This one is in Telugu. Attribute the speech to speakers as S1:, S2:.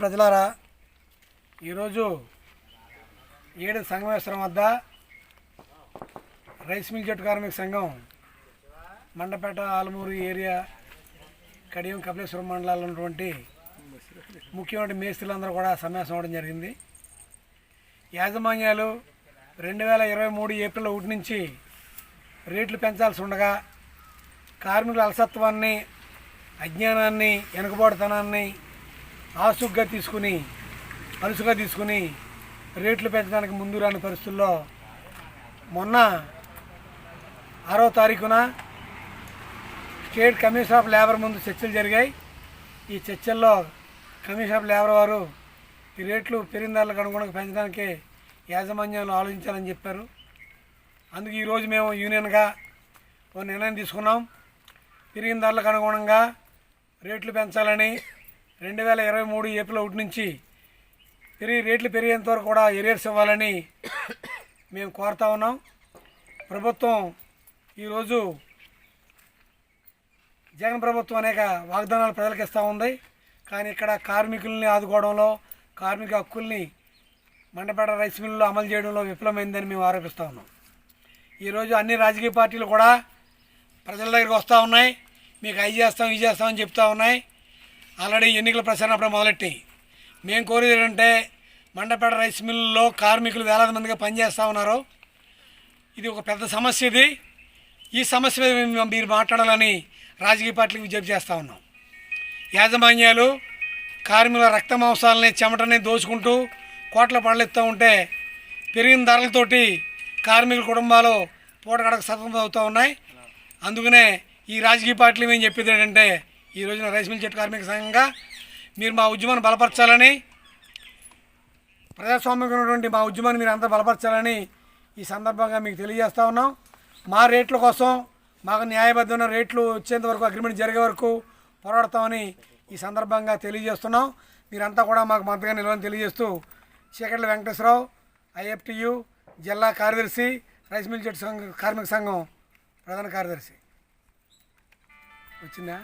S1: ప్రజలారా, ఈరోజు ఏడు సంగమేశ్వరం వద్ద రైస్ మిల్ జట్టు కార్మిక సంఘం మండపేట ఆలమూరు ఏరియా కడియం కపిలేశ్వరం మండలాల్లో ఉన్నటువంటి ముఖ్యమైన మేస్త్రులందరూ కూడా సమావేశం అవ్వడం జరిగింది. యాజమాన్యాలు 2023 ఏప్రిల్ 1 నుంచి రేట్లు పెంచాల్సి ఉండగా కార్మికుల అలసత్వాన్ని, అజ్ఞానాన్ని, వెనుకబాటుతనాన్ని అలుసుగా తీసుకుని రేట్లు పెంచడానికి ముందు రాని పరిస్థితుల్లో మొన్న 6వ తారీఖున స్టేట్ కమిషన్ ఆఫ్ లేబర్ ముందు చర్చలు జరిగాయి. ఈ చర్చల్లో కమిషన్ ఆఫ్ లేబర్ వారు ఈ రేట్లు పెరిగిన ధరలకు అనుగుణంగా పెంచడానికి యాజమాన్యాలు ఆలోచించాలని చెప్పారు. అందుకు ఈరోజు మేము యూనియన్గా ఒక నిర్ణయం తీసుకున్నాం. పెరిగిన ధరలకు అనుగుణంగా రేట్లు పెంచాలని 2023 ఏప్రిల్ 1 నుంచి రేట్లు పెరిగేంత వరకు కూడా ఎరియర్స్ ఇవ్వాలని మేము కోరుతా ఉన్నాం. ప్రభుత్వం ఈరోజు జగన్ ప్రభుత్వం అనేక వాగ్దానాలు ప్రజలకు ఇస్తూ ఉంది. కానీ ఇక్కడ కార్మికుల్ని ఆదుకోవడంలో, కార్మిక హక్కుల్ని మండపేట రైస్ మిల్లులో అమలు చేయడంలో విఫలమైందని మేము ఆరోపిస్తూ ఉన్నాం. ఈరోజు అన్ని రాజకీయ పార్టీలు కూడా ప్రజల దగ్గరికి వస్తూ ఉన్నాయి. మీకు అవి చేస్తాం, ఇది చేస్తామని చెప్తూ ఉన్నాయి. ఆల్రెడీ ఎన్నికల ప్రచారం అప్పుడు మొదలెట్టి మేము కోరేది ఏంటంటే, మండపేట రైస్ మిల్లులో కార్మికులు వేలాది మందిగా పనిచేస్తూ ఉన్నారు. ఇది ఒక పెద్ద సమస్య. ఈ సమస్య మీద మీరు మాట్లాడాలని రాజకీయ పార్టీలకు విజ్ఞప్తి చేస్తూ ఉన్నాం. యాజమాన్యాలు కార్మికుల రక్త మాంసాలని, చెమటని దోచుకుంటూ కోట్ల పడలెత్తూ ఉంటే పెరిగిన ధరలతోటి కార్మికుల కుటుంబాలు పూటగడకు సతమతం అవుతూ ఉన్నాయి. అందుకనే ఈ రాజకీయ పార్టీలు మేము చెప్పేది ఏంటంటే, ఈ రోజున రైస్ మిల్ జట్టు కార్మిక సంఘంగా మీరు మా ఉద్యమాన్ని బలపరచాలని, ప్రజాస్వామ్యంగా ఉన్నటువంటి మా ఉద్యమాన్ని మీరు అంతా బలపరచాలని ఈ సందర్భంగా మీకు తెలియజేస్తూ ఉన్నాం. మా రేట్ల కోసం, మాకు న్యాయబద్ధమైన రేట్లు వచ్చేంత వరకు, అగ్రిమెంట్ జరిగే వరకు పోరాడతామని ఈ సందర్భంగా తెలియజేస్తున్నాం. మీరంతా కూడా మాకు మద్దతుగా నిలవని తెలియజేస్తూ, చీకట్ల వెంకటేశ్వరరావు, ఐఎఫ్టియు జిల్లా కార్యదర్శి, రైస్ మిల్ జట్టు కార్మిక సంఘం ప్రధాన కార్యదర్శి. వచ్చిందా?